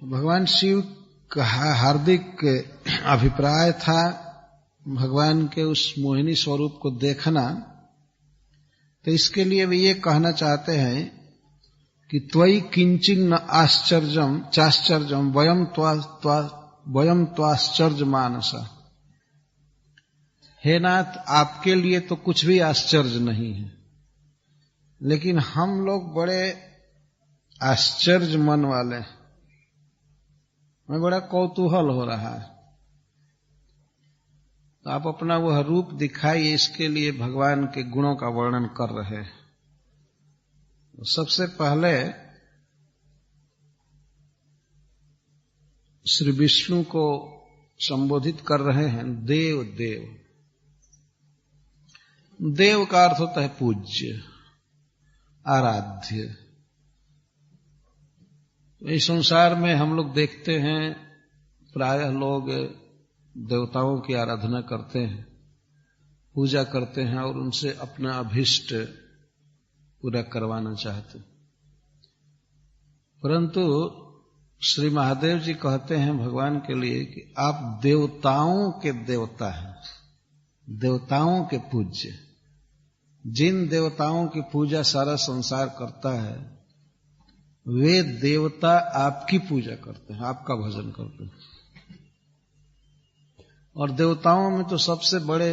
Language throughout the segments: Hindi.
भगवान शिव का हार्दिक अभिप्राय था भगवान के उस मोहिनी स्वरूप को देखना। तो इसके लिए वे ये कहना चाहते हैं कि त्वयि किंचिन आश्चर्यम चाश्चर्यम वयम त्वाश्चर्य मानस। हे नाथ, आपके लिए तो कुछ भी आश्चर्य नहीं है, लेकिन हम लोग बड़े आश्चर्य मन वाले हैं। हमें बड़ा कौतूहल हो रहा है। तो आप अपना वह रूप दिखाइए, इसके लिए भगवान के गुणों का वर्णन कर रहे हैं। सबसे पहले श्री विष्णु को संबोधित कर रहे हैं देव देव। देव का अर्थ होता है पूज्य, आराध्य। इस संसार में हम लोग देखते हैं प्रायः लोग देवताओं की आराधना करते हैं, पूजा करते हैं और उनसे अपना अभिष्ट पूरा करवाना चाहते हैं। परंतु श्री महादेव जी कहते हैं भगवान के लिए कि आप देवताओं के देवता हैं, देवताओं के पूज्य। जिन देवताओं की पूजा सारा संसार करता है, वे देवता आपकी पूजा करते हैं, आपका भजन करते हैं। और देवताओं में तो सबसे बड़े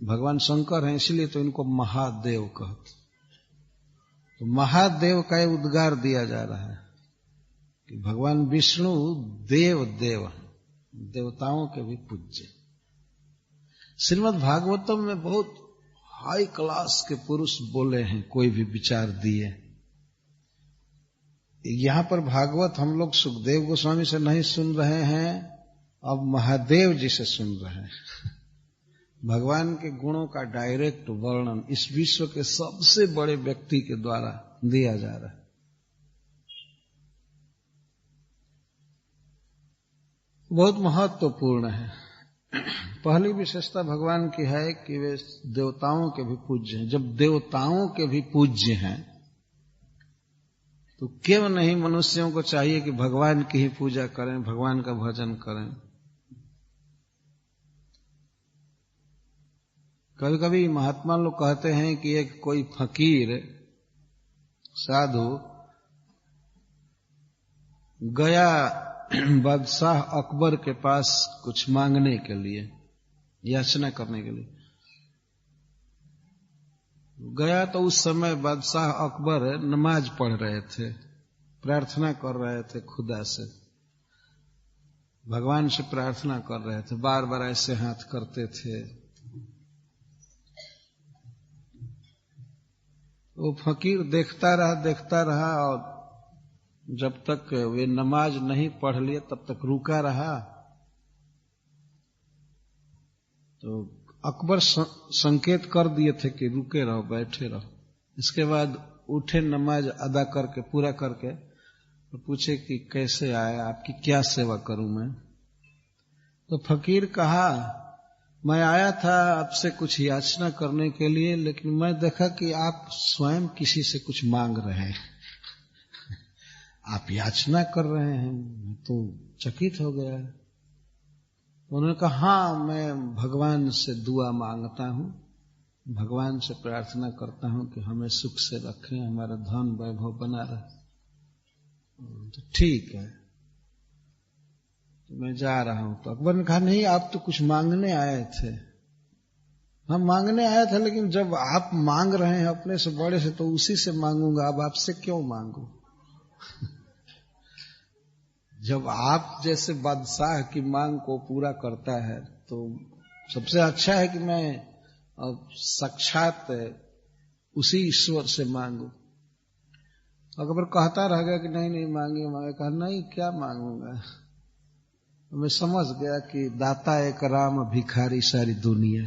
भगवान शंकर हैं, इसलिए तो इनको महादेव कहते। तो महादेव का उद्गार दिया जा रहा है कि भगवान विष्णु देव देव हैं, देवताओं के भी पूज्य। श्रीमद् भागवतम में बहुत हाई क्लास के पुरुष बोले हैं, कोई भी विचार दिए। यहां पर भागवत हम लोग सुखदेव गोस्वामी से नहीं सुन रहे हैं, अब महादेव जी से सुन रहे हैं। भगवान के गुणों का डायरेक्ट वर्णन इस विश्व के सबसे बड़े व्यक्ति के द्वारा दिया जा रहा है। बहुत महत्वपूर्ण है। पहली विशेषता भगवान की है कि वे देवताओं के भी पूज्य हैं। जब देवताओं के भी पूज्य हैं तो क्यों नहीं मनुष्यों को चाहिए कि भगवान की ही पूजा करें, भगवान का भजन करें। कभी कभी महात्मा लोग कहते हैं कि एक कोई फकीर साधु गया बादशाह अकबर के पास कुछ मांगने के लिए, याचना करने के लिए गया। तो उस समय बादशाह अकबर नमाज पढ़ रहे थे, प्रार्थना कर रहे थे, खुदा से भगवान से प्रार्थना कर रहे थे, बार बार ऐसे हाथ करते थे। वो फकीर देखता रहा और जब तक वे नमाज नहीं पढ़ लिए तब तक रुका रहा। तो अकबर संकेत कर दिए थे कि रुके रहो, बैठे रहो। इसके बाद उठे, नमाज अदा करके, पूरा करके, तो पूछे कि कैसे आया, आपकी क्या सेवा करूं मैं। तो फकीर कहा, मैं आया था आपसे कुछ याचना करने के लिए, लेकिन मैं देखा कि आप स्वयं किसी से कुछ मांग रहे हैं, आप याचना कर रहे हैं। मैं तो चकित हो गया। उन्होंने कहा, हाँ, मैं भगवान से दुआ मांगता हूं, भगवान से प्रार्थना करता हूं कि हमें सुख से रखें, हमारा धन वैभव बना रहे। तो ठीक है, तो मैं जा रहा हूं। तो अकबर ने कहा, नहीं, आप तो कुछ मांगने आए थे। हम मांगने आए थे, लेकिन जब आप मांग रहे हैं अपने से बड़े से, तो उसी से मांगूंगा, अब आपसे क्यों मांगू। जब आप जैसे बादशाह की मांग को पूरा करता है तो सबसे अच्छा है कि मैं साक्षात उसी ईश्वर से मांगू। अकबर कहता रह गया कि नहीं मांगे। कहा, नहीं, क्या मांगूंगा। मैं समझ गया कि दाता एक राम, भिखारी सारी दुनिया।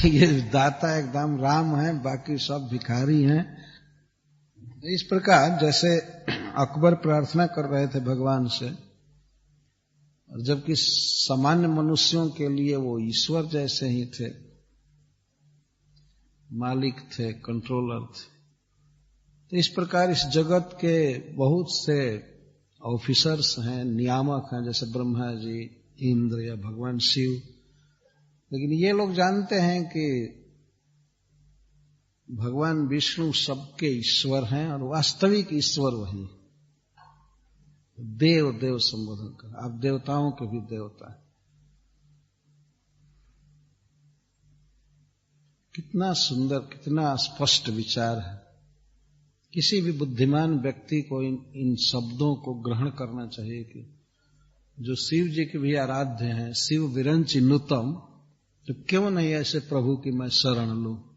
ये दाता एकदम राम है, बाकी सब भिखारी हैं। इस प्रकार जैसे अकबर प्रार्थना कर रहे थे भगवान से, और जबकि सामान्य मनुष्यों के लिए वो ईश्वर जैसे ही थे, मालिक थे, कंट्रोलर थे। तो इस प्रकार इस जगत के बहुत से ऑफिसर्स हैं, नियामक हैं, जैसे ब्रह्मा जी, इंद्र या भगवान शिव। लेकिन ये लोग जानते हैं कि भगवान विष्णु सबके ईश्वर हैं और वास्तविक ईश्वर वही है। देव देव संबोधन कर, आप देवताओं के भी देवता हैं। कितना सुंदर, कितना स्पष्ट विचार है। किसी भी बुद्धिमान व्यक्ति को इन शब्दों को ग्रहण करना चाहिए कि जो शिव जी के भी आराध्य हैं, शिव विरंचि नुतम, तो क्यों नहीं ऐसे प्रभु की मैं शरण लूं।